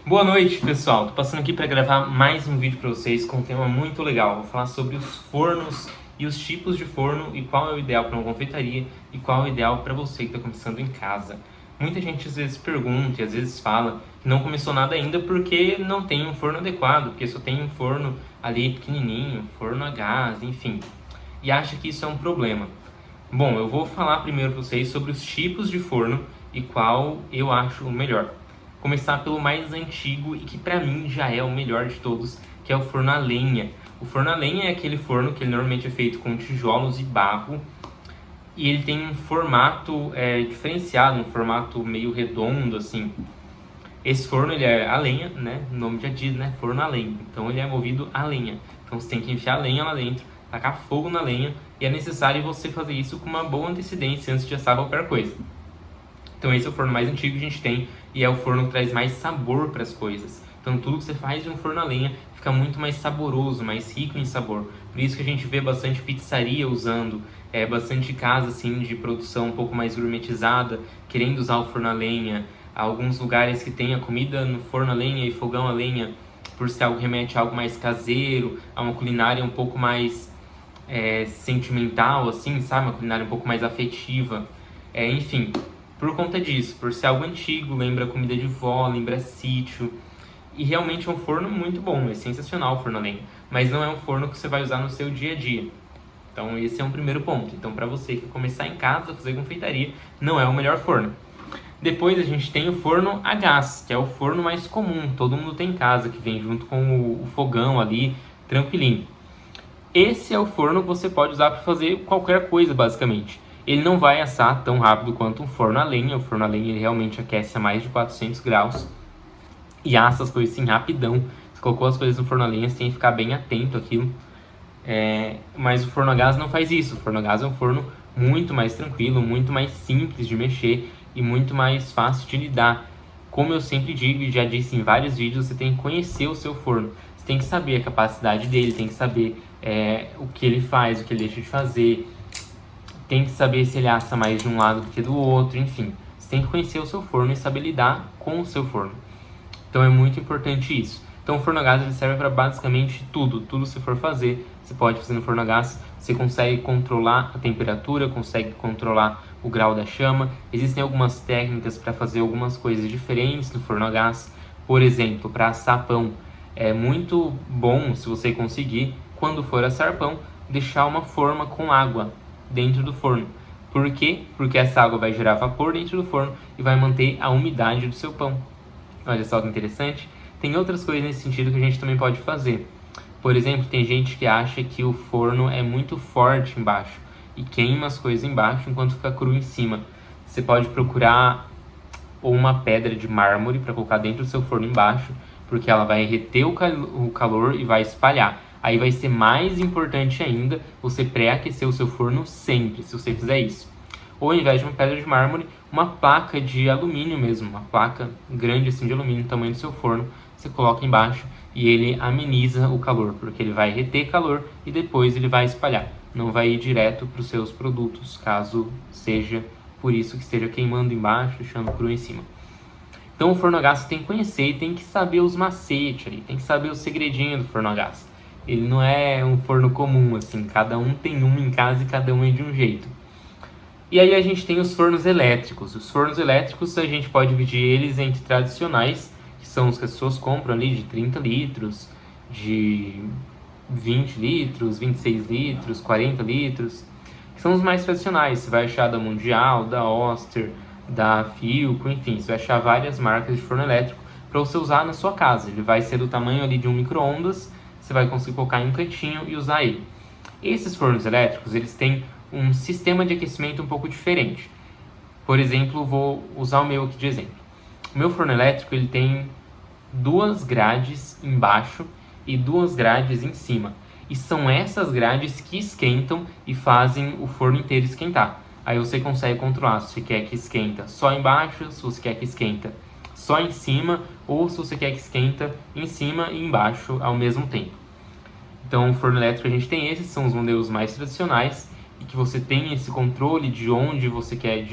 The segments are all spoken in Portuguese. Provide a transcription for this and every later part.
Boa noite, pessoal. Tô passando aqui para gravar mais um vídeo para vocês com um tema muito legal. Vou falar sobre os fornos e os tipos de forno e qual é o ideal para uma confeitaria e qual é o ideal para você que está começando em casa. Muita gente às vezes pergunta e às vezes fala que não começou nada ainda porque não tem um forno adequado, porque só tem um forno ali pequenininho, forno a gás, enfim, e acha que isso é um problema. Bom, eu vou falar primeiro para vocês sobre os tipos de forno e qual eu acho o melhor. Começar pelo mais antigo e que para mim já é o melhor de todos, que é o forno a lenha. O forno a lenha é aquele forno que ele normalmente é feito com tijolos e barro e ele tem um formato diferenciado, um formato meio redondo assim. Esse forno ele é a lenha, né? O nome já diz, né? Forno a lenha. Então ele é movido a lenha. Então você tem que enfiar a lenha lá dentro, tacar fogo na lenha e é necessário você fazer isso com uma boa antecedência antes de assar qualquer coisa. Então esse é o forno mais antigo que a gente tem e é o forno que traz mais sabor para as coisas. Então tudo que você faz de um forno a lenha fica muito mais saboroso, mais rico em sabor. Por isso que a gente vê bastante pizzaria usando, bastante casa assim de produção um pouco mais gourmetizada, querendo usar o forno a lenha. Alguns lugares que tem a comida no forno a lenha e fogão a lenha, por ser algo que remete a algo mais caseiro, a uma culinária um pouco mais sentimental, assim, sabe? Uma culinária um pouco mais afetiva. Enfim, por conta disso, por ser algo antigo, lembra comida de vó, lembra sítio. E realmente é um forno muito bom, é sensacional o forno a lenha. Mas não é um forno que você vai usar no seu dia a dia. Então esse é um primeiro ponto. Então para você que começar em casa a fazer confeitaria, não é o melhor forno. Depois a gente tem o forno a gás, que é o forno mais comum, todo mundo tem em casa, que vem junto com o fogão ali, tranquilinho. Esse é o forno que você pode usar para fazer qualquer coisa, basicamente. Ele não vai assar tão rápido quanto um forno a lenha. O forno a lenha ele realmente aquece a mais de 400 graus e assa as coisas assim rapidão. Você colocou as coisas no forno a lenha, você tem que ficar bem atento àquilo. Mas o forno a gás não faz isso. O forno a gás é um forno muito mais tranquilo, muito mais simples de mexer e muito mais fácil de lidar. Como eu sempre digo e já disse em vários vídeos, você tem que conhecer o seu forno. Você tem que saber a capacidade dele, tem que saber o que ele faz, o que ele deixa de fazer. Tem que saber se ele assa mais de um lado do que do outro, enfim. Você tem que conhecer o seu forno e saber lidar com o seu forno. Então é muito importante isso. Então o forno a gás ele serve para basicamente tudo. Tudo que você for fazer, você pode fazer no forno a gás. Você consegue controlar a temperatura, consegue controlar o grau da chama. Existem algumas técnicas para fazer algumas coisas diferentes no forno a gás. Por exemplo, para assar pão. É muito bom, se você conseguir, quando for assar pão, deixar uma forma com água dentro do forno. Por quê? Porque essa água vai gerar vapor dentro do forno e vai manter a umidade do seu pão. Olha só que interessante. Tem outras coisas nesse sentido que a gente também pode fazer. Por exemplo, tem gente que acha que o forno é muito forte embaixo e queima as coisas embaixo enquanto fica cru em cima. Você pode procurar uma pedra de mármore para colocar dentro do seu forno embaixo, porque ela vai reter o calor e vai espalhar. Aí vai ser mais importante ainda você pré-aquecer o seu forno sempre, se você fizer isso. Ou ao invés de uma pedra de mármore, uma placa de alumínio mesmo, uma placa grande assim de alumínio, tamanho do seu forno, você coloca embaixo e ele ameniza o calor, porque ele vai reter calor e depois ele vai espalhar. Não vai ir direto para os seus produtos, caso seja por isso que esteja queimando embaixo, deixando cru em cima. Então o forno a gás você tem que conhecer e tem que saber os macetes ali, tem que saber o segredinho do forno a gás. Ele não é um forno comum, assim, cada um tem um em casa e cada um é de um jeito. E aí a gente tem os fornos elétricos. Os fornos elétricos a gente pode dividir eles entre tradicionais, que são os que as pessoas compram ali de 30 litros, de 20 litros, 26 litros, 40 litros, que são os mais tradicionais. Você vai achar da Mundial, da Oster, da Philco, enfim, você vai achar várias marcas de forno elétrico para você usar na sua casa. Ele vai ser do tamanho ali de um micro-ondas, você vai conseguir colocar em um cantinho e usar ele. Esses fornos elétricos, eles têm um sistema de aquecimento um pouco diferente. Por exemplo, vou usar o meu aqui de exemplo. O meu forno elétrico, ele tem 2 grades embaixo e 2 grades em cima. E são essas grades que esquentam e fazem o forno inteiro esquentar. Aí você consegue controlar se você quer que esquenta só embaixo, se você quer que esquenta só em cima, ou se você quer que esquenta em cima e embaixo ao mesmo tempo. Então, o forno elétrico a gente tem esses, são os modelos mais tradicionais, e que você tem esse controle de onde você quer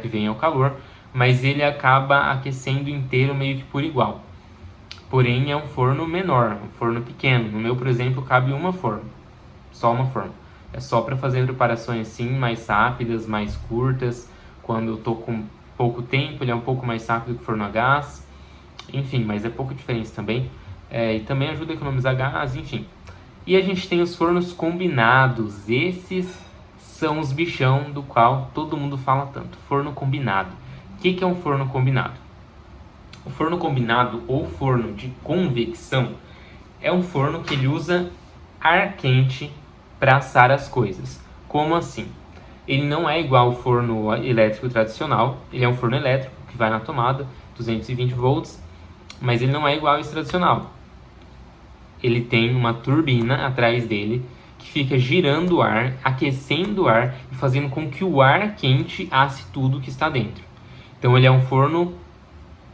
que venha o calor. mas ele acaba aquecendo inteiro meio que por igual. Porém, é um forno menor, um forno pequeno. No meu, por exemplo, cabe uma forma, só uma forma. É só para fazer preparações assim, mais rápidas, mais curtas. Quando eu tô com pouco tempo, ele é um pouco mais rápido que o forno a gás. Enfim, mas é pouca diferença também. E também ajuda a economizar gás, enfim. E a gente tem os fornos combinados. Esses são os bichão do qual todo mundo fala tanto. Forno combinado. O que é um forno combinado? O forno combinado ou forno de convecção é um forno que ele usa ar quente para assar as coisas. Como assim? Ele não é igual ao forno elétrico tradicional. Ele é um forno elétrico que vai na tomada, 220 volts, mas ele não é igual ao esse tradicional. Ele tem uma turbina atrás dele que fica girando o ar, aquecendo o ar e fazendo com que o ar quente asse tudo que está dentro. Então ele é um forno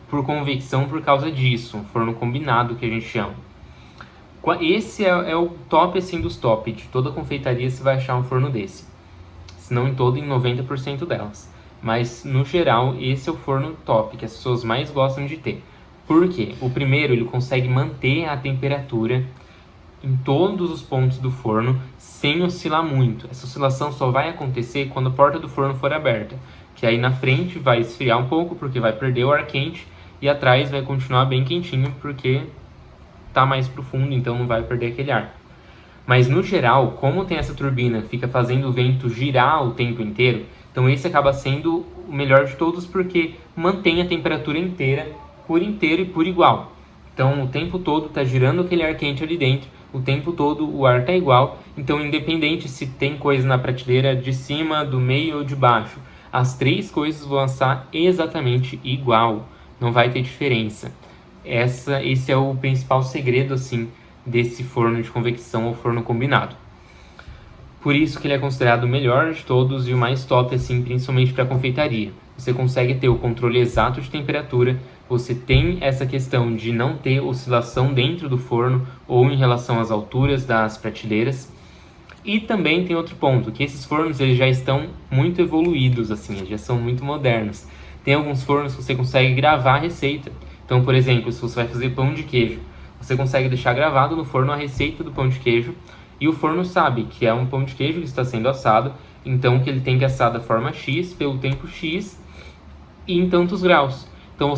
por convecção por causa disso, um forno combinado que a gente chama. Esse é o top assim dos top. De toda confeitaria você vai achar um forno desse. Se não em todo, em 90% delas. Mas no geral, esse é o forno top que as pessoas mais gostam de ter. Por quê? O primeiro, ele consegue manter a temperatura em todos os pontos do forno sem oscilar muito. Essa oscilação só vai acontecer quando a porta do forno for aberta, que aí na frente vai esfriar um pouco porque vai perder o ar quente e atrás vai continuar bem quentinho porque tá mais profundo, então não vai perder aquele ar. Mas no geral, como tem essa turbina que fica fazendo o vento girar o tempo inteiro, então esse acaba sendo o melhor de todos porque mantém a temperatura inteira e por igual. Então o tempo todo está girando aquele ar quente ali dentro, o tempo todo o ar está igual, então independente se tem coisa na prateleira de cima, do meio ou de baixo, as três coisas vão assar exatamente igual, não vai ter diferença. Esse é o principal segredo assim desse forno de convecção ou forno combinado. Por isso que ele é considerado o melhor de todos e o mais top assim, principalmente para confeitaria. Você consegue ter o controle exato de temperatura, você tem essa questão de não ter oscilação dentro do forno ou em relação às alturas das prateleiras. E também tem outro ponto, que esses fornos eles já estão muito evoluídos, assim, eles já são muito modernos. Tem alguns fornos que você consegue gravar a receita. Então, por exemplo, se você vai fazer pão de queijo, você consegue deixar gravado no forno a receita do pão de queijo e o forno sabe que é um pão de queijo que está sendo assado, então que ele tem que assar da forma X, pelo tempo X e em tantos graus. Então,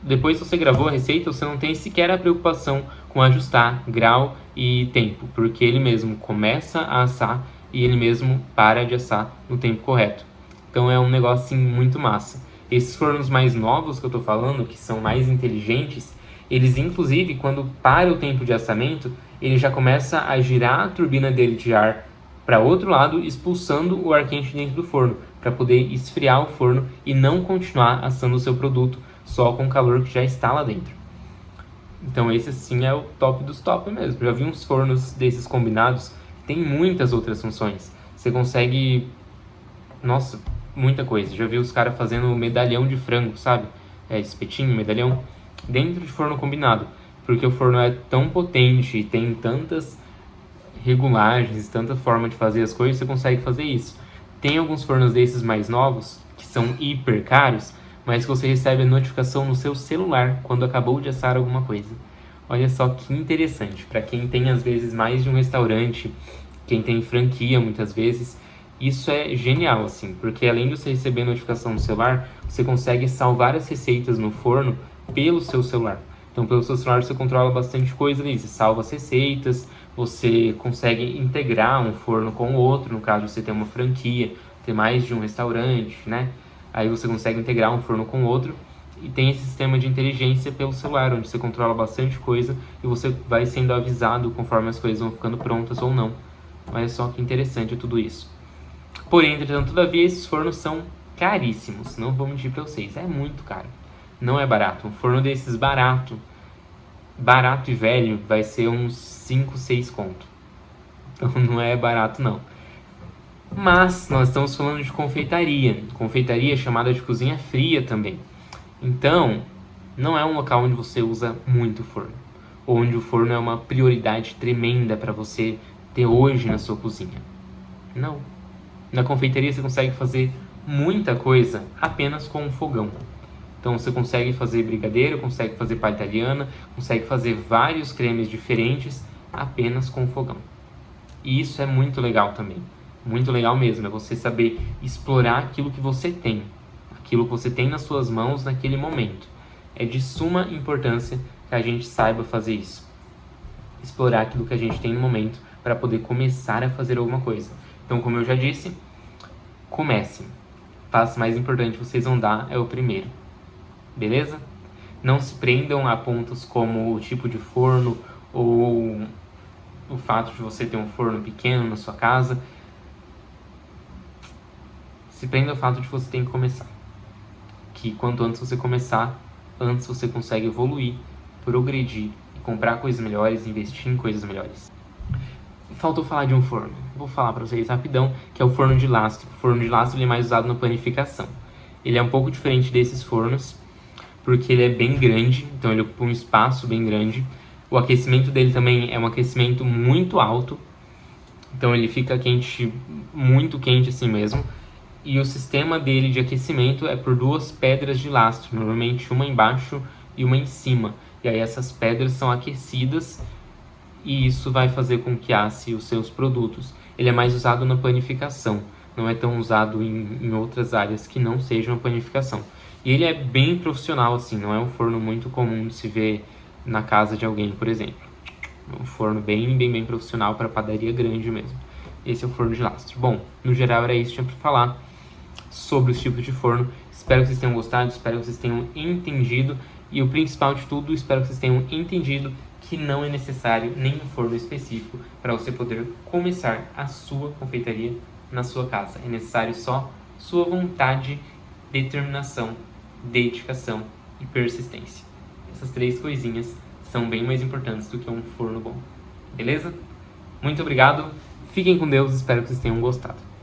depois que você gravou a receita, você não tem sequer a preocupação com ajustar grau e tempo, porque ele mesmo começa a assar e ele mesmo para de assar no tempo correto. Então é um negócio assim, muito massa. Esses fornos mais novos que eu estou falando, que são mais inteligentes, eles inclusive, quando para o tempo de assamento, ele já começa a girar a turbina dele de ar para outro lado, expulsando o ar quente dentro do forno, para poder esfriar o forno e não continuar assando o seu produto só com o calor que já está lá dentro. Então esse sim é o top dos top mesmo. Já vi uns fornos desses combinados que tem muitas outras funções. Você consegue... Nossa, muita coisa. Já vi os caras fazendo medalhão de frango, sabe? Espetinho, medalhão, dentro de forno combinado. Porque o forno é tão potente e tem tantas regulagens, tanta forma de fazer as coisas, você consegue fazer isso. Tem alguns fornos desses mais novos, que são hiper caros, mas que você recebe a notificação no seu celular quando acabou de assar alguma coisa. Olha só que interessante. Para quem tem, às vezes, mais de um restaurante, quem tem franquia, muitas vezes, isso é genial, assim, porque além de você receber a notificação no celular, você consegue salvar as receitas no forno pelo seu celular. Então, pelo seu celular, você controla bastante coisa ali. Você salva as receitas, você consegue integrar um forno com o outro, no caso, você tem uma franquia, ter mais de um restaurante, né? Aí você consegue integrar um forno com o outro e tem esse sistema de inteligência pelo celular, onde você controla bastante coisa e você vai sendo avisado conforme as coisas vão ficando prontas ou não. Olha só que interessante tudo isso. Porém, entretanto, todavia, esses fornos são caríssimos. Não vou mentir para vocês, é muito caro. Não é barato. Um forno desses barato e velho, vai ser uns 5, 6 conto. Então não é barato não. Mas nós estamos falando de confeitaria. Confeitaria chamada de cozinha fria também. Então, não é um local onde você usa muito forno. Ou onde o forno é uma prioridade tremenda para você ter hoje na sua cozinha. Não. Na confeitaria você consegue fazer muita coisa apenas com um fogão. Então você consegue fazer brigadeiro, consegue fazer palha italiana, consegue fazer vários cremes diferentes apenas com o fogão. E isso é muito legal também. Muito legal mesmo, é você saber explorar aquilo que você tem. Aquilo que você tem nas suas mãos naquele momento. É de suma importância que a gente saiba fazer isso. Explorar aquilo que a gente tem no momento para poder começar a fazer alguma coisa. Então, como eu já disse, comecem. O passo mais importante que vocês vão dar é o primeiro. Beleza? Não se prendam a pontos como o tipo de forno ou o fato de você ter um forno pequeno na sua casa. Se prenda ao fato de que você tem que começar. Que quanto antes você começar, antes você consegue evoluir, progredir e comprar coisas melhores, investir em coisas melhores. Faltou falar de um forno. Vou falar para vocês rapidão, que é o forno de lastro. O forno de lastro ele é mais usado na panificação. Ele é um pouco diferente desses fornos, porque ele é bem grande, então ele ocupa um espaço bem grande. O aquecimento dele também é um aquecimento muito alto, então ele fica quente, muito quente assim mesmo. E o sistema dele de aquecimento é por duas pedras de lastro, normalmente uma embaixo e uma em cima. E aí essas pedras são aquecidas e isso vai fazer com que asse os seus produtos. Ele é mais usado na panificação, não é tão usado em outras áreas que não sejam a panificação. E ele é bem profissional, assim, não é um forno muito comum de se ver na casa de alguém, por exemplo. É um forno bem profissional para padaria grande mesmo. Esse é o forno de lastro. Bom, no geral era isso que tinha para falar sobre os tipos de forno. Espero que vocês tenham gostado, espero que vocês tenham entendido. E o principal de tudo, espero que vocês tenham entendido que não é necessário nenhum forno específico para você poder começar a sua confeitaria na sua casa. É necessário só sua vontade, determinação, dedicação e persistência. Essas 3 coisinhas são bem mais importantes do que um forno bom. Beleza? Muito obrigado, fiquem com Deus, espero que vocês tenham gostado.